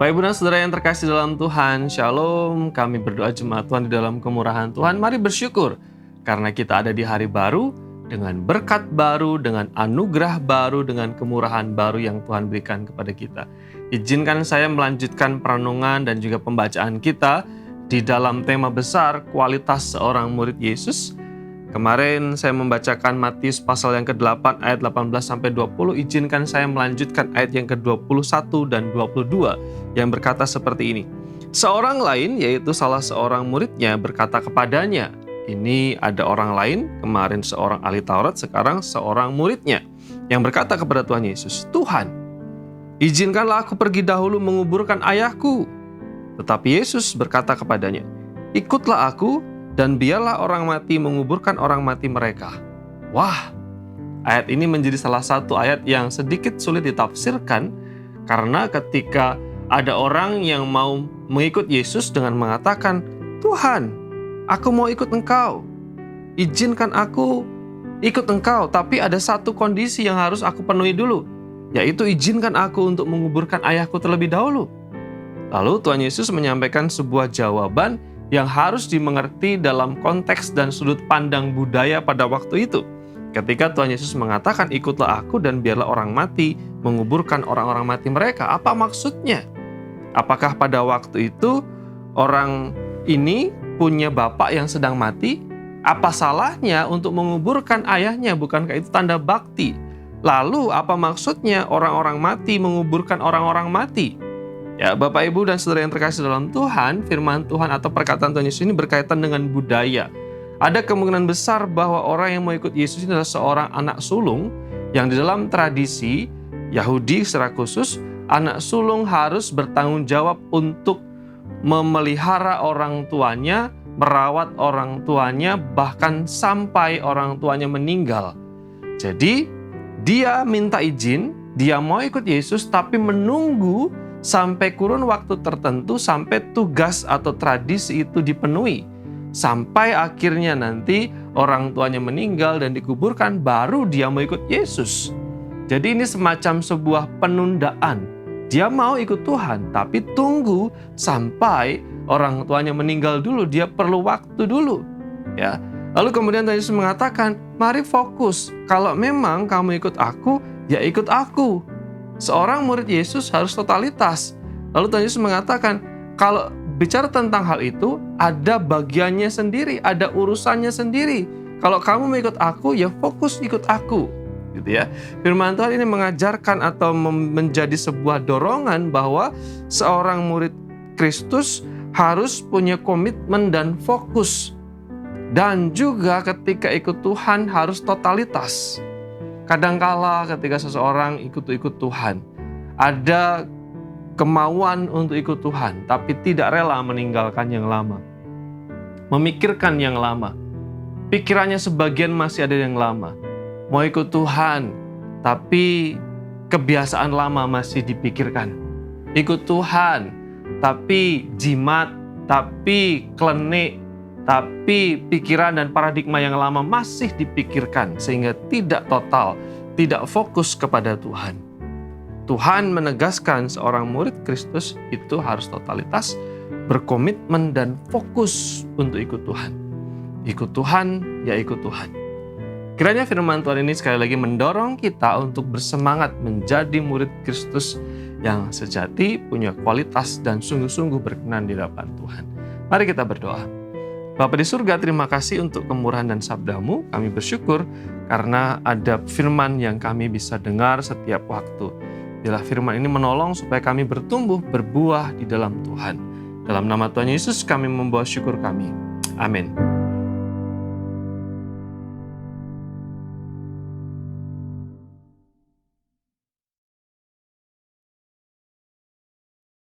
Bapak, Ibu, dan Saudara yang terkasih dalam Tuhan, Shalom. Kami berdoa jemaat Tuhan di dalam kemurahan Tuhan. Mari bersyukur karena kita ada di hari baru, dengan berkat baru, dengan anugerah baru, dengan kemurahan baru yang Tuhan berikan kepada kita. Izinkan saya melanjutkan perenungan dan juga pembacaan kita di dalam tema besar kualitas seorang murid Yesus. Kemarin saya membacakan Matius pasal yang ke-8 ayat 18-20. Izinkan saya melanjutkan ayat yang ke-21 dan 22 yang berkata seperti ini. Seorang lain, yaitu salah seorang muridnya, berkata kepadanya. Ini ada orang lain, kemarin seorang ahli Taurat, sekarang seorang muridnya, yang berkata kepada Tuhan Yesus, Tuhan, izinkanlah aku pergi dahulu menguburkan ayahku. Tetapi Yesus berkata kepadanya, ikutlah aku, dan biarlah orang mati menguburkan orang mati mereka. Wah, ayat ini menjadi salah satu ayat yang sedikit sulit ditafsirkan, karena ketika ada orang yang mau mengikut Yesus dengan mengatakan, Tuhan, aku mau ikut Engkau, izinkan aku ikut Engkau, tapi ada satu kondisi yang harus aku penuhi dulu, yaitu izinkan aku untuk menguburkan ayahku terlebih dahulu. Lalu Tuhan Yesus menyampaikan sebuah jawaban yang harus dimengerti dalam konteks dan sudut pandang budaya pada waktu itu. Ketika Tuhan Yesus mengatakan, ikutlah aku dan biarlah orang mati menguburkan orang-orang mati mereka. Apa maksudnya? Apakah pada waktu itu orang ini punya bapak yang sedang mati? Apa salahnya untuk menguburkan ayahnya? Bukankah itu tanda bakti? Lalu apa maksudnya orang-orang mati menguburkan orang-orang mati? Ya, Bapak, Ibu, dan Saudara yang terkasih dalam Tuhan, firman Tuhan atau perkataan Tuhan Yesus ini berkaitan dengan budaya. Ada kemungkinan besar bahwa orang yang mau ikut Yesus ini adalah seorang anak sulung yang di dalam tradisi Yahudi secara khusus, anak sulung harus bertanggung jawab untuk memelihara orang tuanya, merawat orang tuanya, bahkan sampai orang tuanya meninggal. Jadi, dia minta izin, dia mau ikut Yesus, tapi menunggu sampai kurun waktu tertentu, sampai tugas atau tradisi itu dipenuhi. Sampai akhirnya nanti orang tuanya meninggal dan dikuburkan, baru dia mau ikut Yesus. Jadi ini semacam sebuah penundaan. Dia mau ikut Tuhan, tapi tunggu sampai orang tuanya meninggal dulu. Dia perlu waktu dulu. Ya. Lalu kemudian Tuhan Yesus mengatakan, mari fokus. Kalau memang kamu ikut aku, ya ikut aku. Seorang murid Yesus harus totalitas. Lalu Tuhan Yesus mengatakan, kalau bicara tentang hal itu, ada bagiannya sendiri, ada urusannya sendiri. Kalau kamu mau ikut aku, ya fokus ikut aku. Gitu ya. Firman Tuhan ini mengajarkan atau menjadi sebuah dorongan bahwa seorang murid Kristus harus punya komitmen dan fokus. Dan juga ketika ikut Tuhan harus totalitas. Kadangkala ketika seseorang ikut Tuhan, ada kemauan untuk ikut Tuhan, tapi tidak rela meninggalkan yang lama. Memikirkan yang lama. Pikirannya sebagian masih ada yang lama. Mau ikut Tuhan, tapi kebiasaan lama masih dipikirkan. Ikut Tuhan, tapi jimat, tapi klenik, tapi pikiran dan paradigma yang lama masih dipikirkan sehingga tidak total, tidak fokus kepada Tuhan. Tuhan menegaskan seorang murid Kristus itu harus totalitas, berkomitmen dan fokus untuk ikut Tuhan. Ikut Tuhan, ya ikut Tuhan. Kiranya firman Tuhan ini sekali lagi mendorong kita untuk bersemangat menjadi murid Kristus yang sejati, punya kualitas dan sungguh-sungguh berkenan di hadapan Tuhan. Mari kita berdoa. Bapa di surga, terima kasih untuk kemurahan dan sabda-Mu. Kami bersyukur karena ada firman yang kami bisa dengar setiap waktu. Biarlah firman ini menolong supaya kami bertumbuh, berbuah di dalam Tuhan. Dalam nama Tuhan Yesus kami membawa syukur kami. Amin.